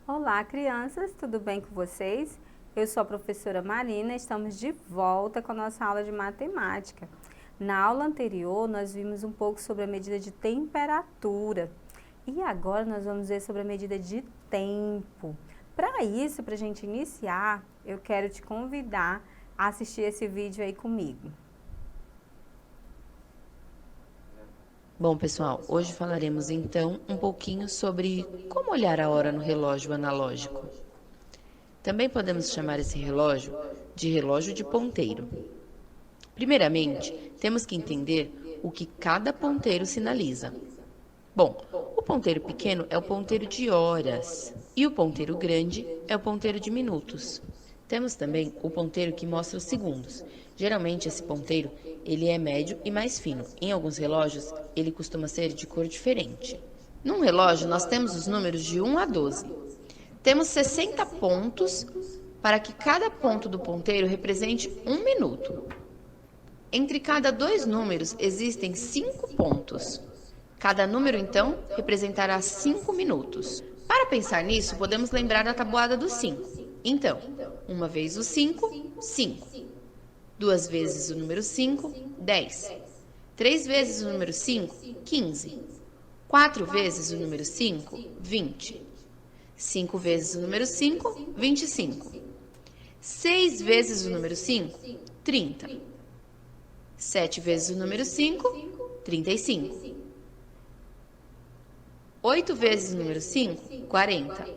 Olá, crianças, tudo bem com vocês? Eu sou a professora Marina, estamos de volta com a nossa aula de matemática. Na aula anterior, nós vimos um pouco sobre a medida de temperatura e agora nós vamos ver sobre a medida de tempo. Para isso, para a gente iniciar, eu quero te convidar a assistir esse vídeo aí comigo. Bom, pessoal, hoje falaremos então um pouquinho sobre como olhar a hora no relógio analógico. Também podemos chamar esse relógio de relógio de ponteiro. Primeiramente, temos que entender o que cada ponteiro sinaliza. Bom, o ponteiro pequeno é o ponteiro de horas e o ponteiro grande é o ponteiro de minutos. Temos também o ponteiro que mostra os segundos. Geralmente esse ponteiro ele é médio e mais fino. Em alguns relógios ele costuma ser de cor diferente. Num relógio nós temos os números de 1 a 12. Temos 60 pontos para que cada ponto do ponteiro represente 1 minuto. Entre cada dois números existem 5 pontos. Cada número, então, representará 5 minutos. Para pensar nisso, podemos lembrar da tabuada do 5. Então, uma vez o 5, 5. Duas vezes o número 5, 10. 3 vezes o número 5, 15. 4 vezes o número 5, 20. 5 vezes o número 5, 25. 6 vezes o número 5, 30. 7 vezes o número 5, 35. 8 vezes o número 5, 40.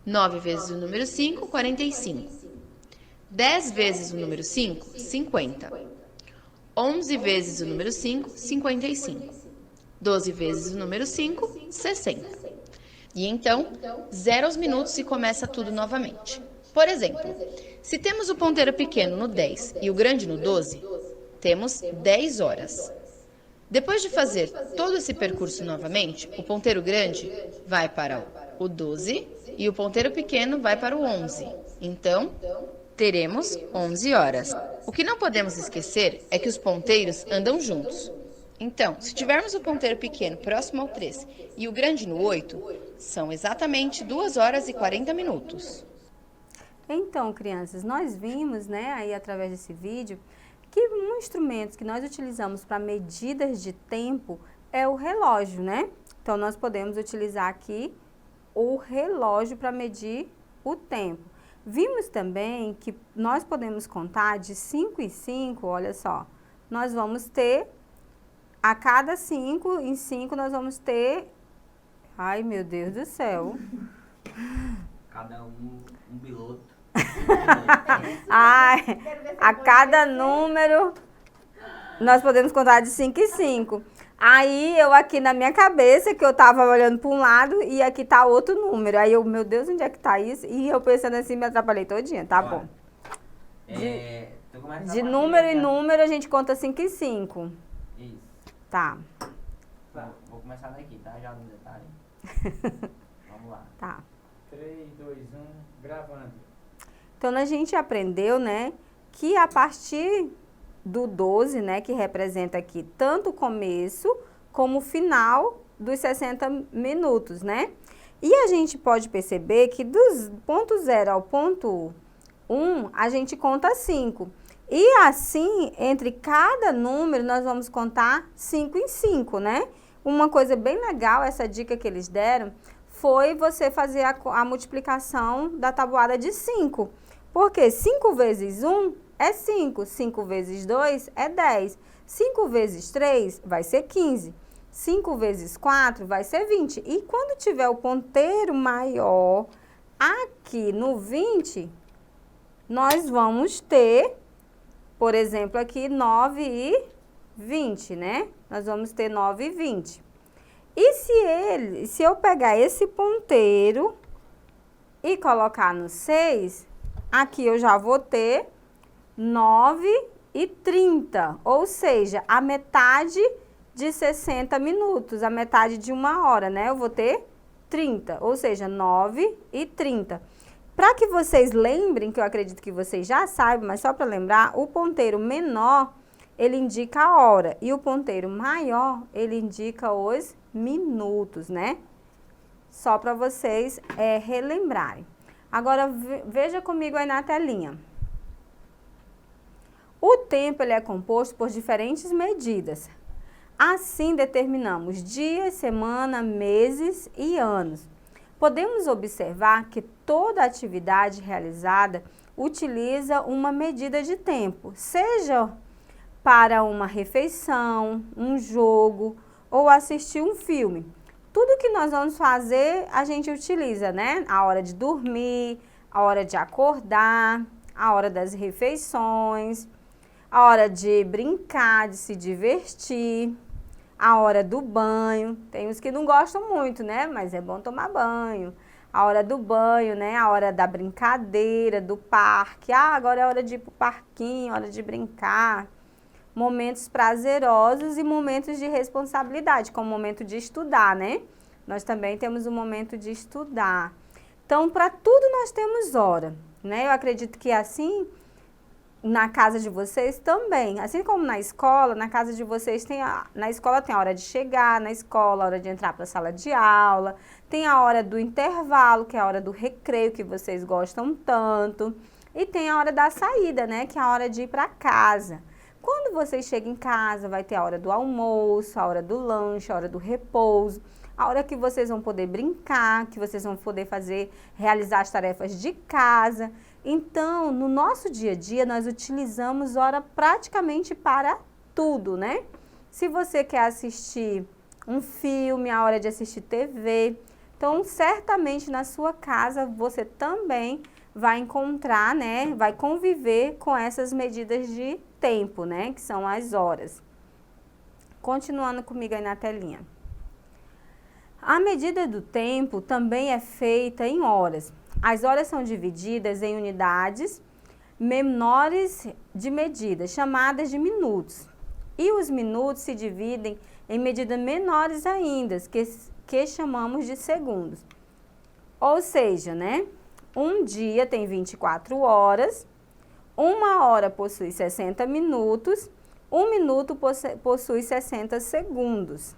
9 vezes o número 5, 45. 10 vezes o número 5, 50. 11 vezes o número 5, 55. 12 vezes o número 5, 60. E então, 0 aos minutos e começa tudo novamente. Por exemplo, se temos o ponteiro pequeno no 10 e o grande no 12, temos 10 horas. Depois de fazer todo esse percurso novamente, o ponteiro grande vai para o 12 e o ponteiro pequeno vai para o 11. Então, teremos 11 horas. O que não podemos esquecer é que os ponteiros andam juntos. Então, se tivermos o ponteiro pequeno próximo ao 3 e o grande no 8, são exatamente 2 horas e 40 minutos. Então, crianças, nós vimos, né, aí através desse vídeo, que um instrumento que nós utilizamos para medidas de tempo é o relógio, né? Então, nós podemos utilizar aqui o relógio para medir o tempo. Vimos também que nós podemos contar de 5 em 5, olha só, nós vamos ter, a cada 5 em 5 nós vamos ter, ai meu Deus do céu. Cada um piloto. Ai, a cada número nós podemos contar de 5 em 5. Aí eu aqui na minha cabeça, que eu tava olhando para um lado e aqui tá outro número. Aí eu, meu Deus, onde é que tá isso? E eu pensando assim, me atrapalhei todinha, tá bom. De número em número a gente conta 5 em 5. Isso. Tá. Vou começar daqui, tá? Já no detalhe. Vamos lá. Tá. 3, 2, 1, gravando. Então, a gente aprendeu, né, que a partir do 12, né, que representa aqui tanto o começo como o final dos 60 minutos, né? E a gente pode perceber que dos ponto 0 ao ponto 1, a gente conta 5. E assim, entre cada número, nós vamos contar 5 em 5, né? Uma coisa bem legal, essa dica que eles deram, foi você fazer a multiplicação da tabuada de 5. Porque 5 vezes 1 é 5, 5 vezes 2 é 10, 5 vezes 3 vai ser 15, 5 vezes 4 vai ser 20. E quando tiver o ponteiro maior aqui no 20, nós vamos ter, por exemplo, aqui 9 e 20, né? Nós vamos ter 9 e 20. E se eu pegar esse ponteiro e colocar no 6, aqui eu já vou ter 9 e 30, ou seja, a metade de 60 minutos, a metade de 1 hora, né? Eu vou ter 30, ou seja, 9h30. Para que vocês lembrem, que eu acredito que vocês já saibam, mas só para lembrar, o ponteiro menor, ele indica a hora, e o ponteiro maior, ele indica os minutos, né? Só para vocês relembrarem. Agora, veja comigo aí na telinha. O tempo, ele é composto por diferentes medidas. Assim, determinamos dias, semana, meses e anos. Podemos observar que toda atividade realizada utiliza uma medida de tempo, seja para uma refeição, um jogo ou assistir um filme. Tudo que nós vamos fazer, a gente utiliza, né? A hora de dormir, a hora de acordar, a hora das refeições, a hora de brincar, de se divertir, a hora do banho. Tem uns que não gostam muito, né? Mas é bom tomar banho. A hora do banho, né? A hora da brincadeira, do parque. Ah, agora é hora de ir pro parquinho, hora de brincar. Momentos prazerosos e momentos de responsabilidade, como o momento de estudar, né? Nós também temos o momento de estudar. Então, para tudo nós temos hora, né? Eu acredito que assim, na casa de vocês também, assim como na escola, na casa de vocês na escola tem a hora de chegar na escola, a hora de entrar para a sala de aula, tem a hora do intervalo, que é a hora do recreio, que vocês gostam tanto, e tem a hora da saída, né? Que é a hora de ir para casa. Quando vocês chegam em casa, vai ter a hora do almoço, a hora do lanche, a hora do repouso, a hora que vocês vão poder brincar, que vocês vão poder realizar as tarefas de casa. Então, no nosso dia a dia, nós utilizamos hora praticamente para tudo, né? Se você quer assistir um filme, a hora de assistir TV, então, certamente na sua casa, você também vai encontrar, né? Vai conviver com essas medidas de tempo, né? Que são as horas. Continuando comigo aí na telinha. A medida do tempo também é feita em horas. As horas são divididas em unidades menores de medida, chamadas de minutos. E os minutos se dividem em medidas menores ainda, que chamamos de segundos. Ou seja, né? Um dia tem 24 horas, 1 hora possui 60 minutos, 1 minuto possui 60 segundos.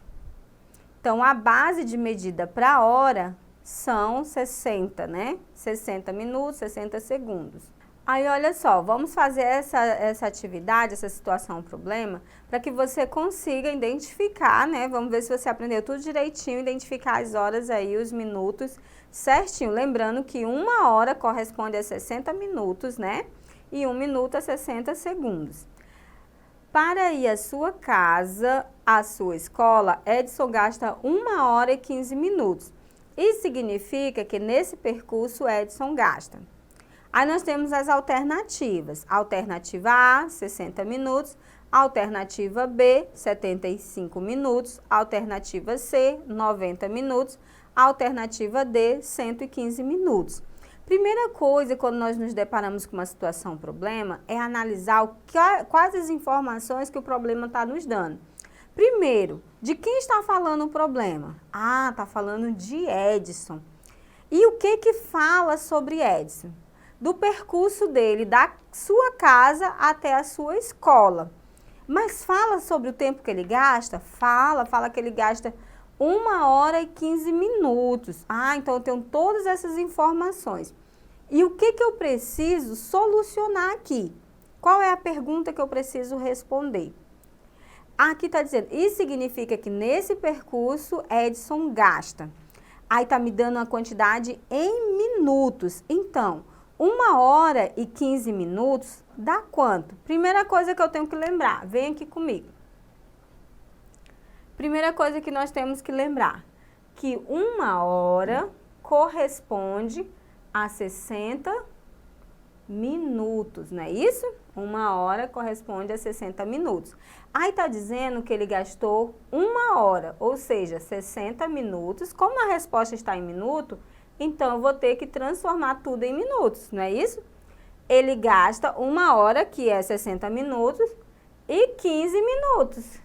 Então, a base de medida para hora são 60, né? 60 minutos, 60 segundos. Aí, olha só, vamos fazer essa atividade, essa situação, problema, para que você consiga identificar, né? Vamos ver se você aprendeu tudo direitinho, identificar as horas aí, os minutos certinho. Lembrando que 1 hora corresponde a 60 minutos, né? E 1 minuto a 60 segundos. Para ir à sua casa, à sua escola, Edson gasta 1 hora e 15 minutos. Isso significa que nesse percurso Edson gasta. Aí nós temos as alternativas. Alternativa A, 60 minutos. Alternativa B, 75 minutos. Alternativa C, 90 minutos. Alternativa D, 115 minutos. Primeira coisa, quando nós nos deparamos com uma situação, problema, é analisar quais as informações que o problema está nos dando. Primeiro, de quem está falando o problema? Ah, está falando de Edson. E o que fala sobre Edson? Do percurso dele, da sua casa até a sua escola. Mas fala sobre o tempo que ele gasta? Fala que ele gasta 1 hora e 15 minutos. Ah, então eu tenho todas essas informações. E o que eu preciso solucionar aqui? Qual é a pergunta que eu preciso responder? Aqui está dizendo, isso significa que nesse percurso Edson gasta. Aí está me dando uma quantidade em minutos. Então, 1 hora e 15 minutos dá quanto? Primeira coisa que eu tenho que lembrar, vem aqui comigo. Primeira coisa que nós temos que lembrar, que 1 hora corresponde a 60 minutos, não é isso? 1 hora corresponde a 60 minutos. Aí está dizendo que ele gastou 1 hora, ou seja, 60 minutos. Como a resposta está em minuto, então eu vou ter que transformar tudo em minutos, não é isso? Ele gasta 1 hora, que é 60 minutos, e 15 minutos.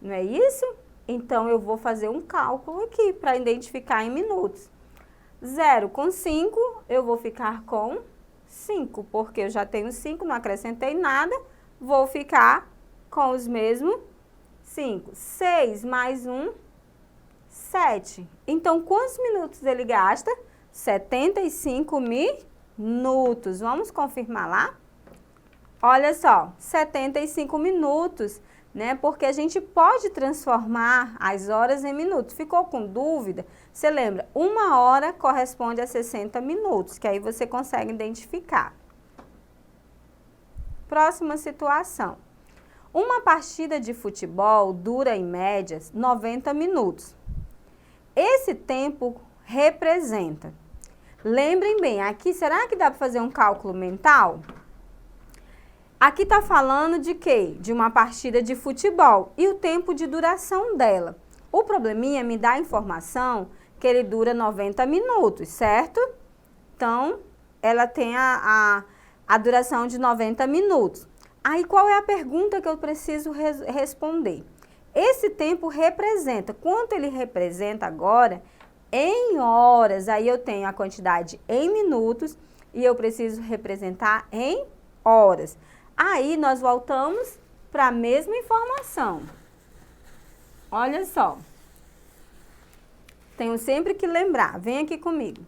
não é isso? Então, eu vou fazer um cálculo aqui para identificar em minutos. 0 com 5, eu vou ficar com 5, porque eu já tenho 5, não acrescentei nada, vou ficar com os mesmos 5. 6 mais 1, 7. Então, quantos minutos ele gasta? 75 minutos. Vamos confirmar lá? Olha só, 75 minutos, né? Porque a gente pode transformar as horas em minutos. Ficou com dúvida? Você lembra? 1 hora corresponde a 60 minutos, que aí você consegue identificar. Próxima situação. Uma partida de futebol dura, em média, 90 minutos. Esse tempo representa. Lembrem bem, aqui, será que dá para fazer um cálculo mental? Aqui está falando de quê? De uma partida de futebol e o tempo de duração dela. O probleminha me dá a informação que ele dura 90 minutos, certo? Então, ela tem a duração de 90 minutos. Aí, qual é a pergunta que eu preciso responder? Esse tempo representa, quanto ele representa agora em horas? Aí eu tenho a quantidade em minutos e eu preciso representar em horas. Aí nós voltamos para a mesma informação. Olha só. Tenho sempre que lembrar, vem aqui comigo.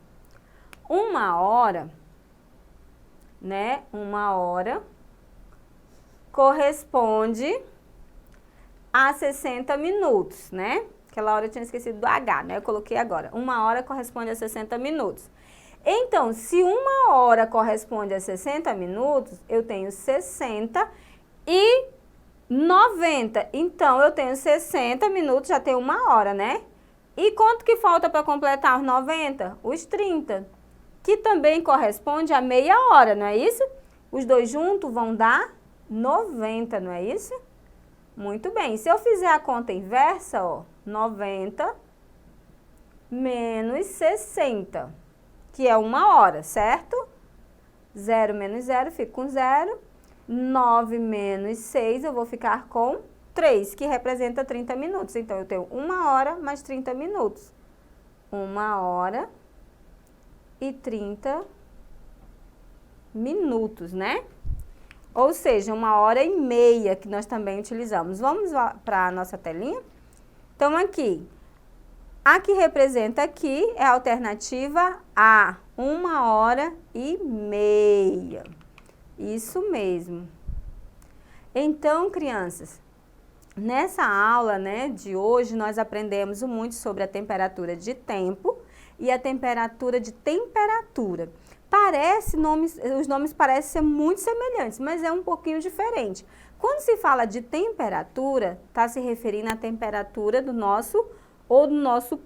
1 hora, né? 1 hora corresponde a 60 minutos, né? Aquela hora eu tinha esquecido do H, né? Eu coloquei agora. 1 hora corresponde a 60 minutos. Então, se 1 hora corresponde a 60 minutos, eu tenho 60 e 90. Então, eu tenho 60 minutos, já tenho 1 hora, né? E quanto que falta para completar os 90? Os 30, que também corresponde a meia hora, não é isso? Os dois juntos vão dar 90, não é isso? Muito bem. Se eu fizer a conta inversa, ó, 90 menos 60, que é 1 hora, certo? 0 menos 0, fico com 0. 9 menos 6, eu vou ficar com 3, que representa 30 minutos. Então, eu tenho 1 hora mais 30 minutos. 1 hora e 30 minutos, né? Ou seja, 1h30 que nós também utilizamos. Vamos para a nossa telinha? Então, aqui, a que representa aqui é a alternativa A, 1h30. Isso mesmo. Então, crianças, nessa aula, né, de hoje, nós aprendemos muito sobre a temperatura de tempo e a temperatura de temperatura. Os nomes parecem ser muito semelhantes, mas é um pouquinho diferente. Quando se fala de temperatura, está se referindo à temperatura do nosso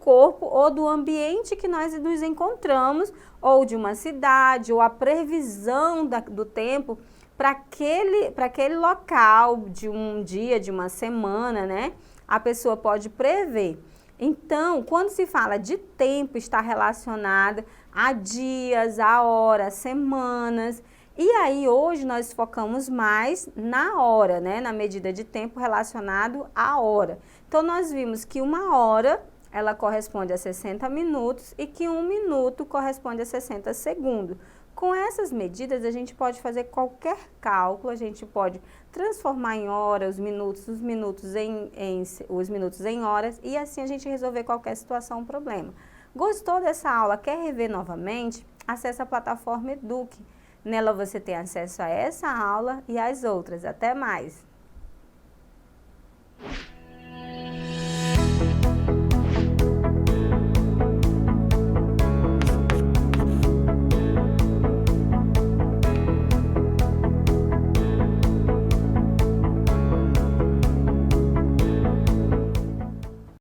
corpo, ou do ambiente que nós nos encontramos, ou de uma cidade, ou a previsão do tempo para aquele local, de um dia, de uma semana, né? A pessoa pode prever. Então, quando se fala de tempo, está relacionada a dias, a horas, semanas. E aí, hoje, nós focamos mais na hora, né? Na medida de tempo relacionado à hora. Então, nós vimos que 1 hora, ela corresponde a 60 minutos e que 1 minuto corresponde a 60 segundos. Com essas medidas, a gente pode fazer qualquer cálculo, a gente pode transformar em horas, os minutos em horas, e assim a gente resolver qualquer situação, problema. Gostou dessa aula? Quer rever novamente? Acesse a plataforma Eduque. Nela você tem acesso a essa aula e às outras. Até mais!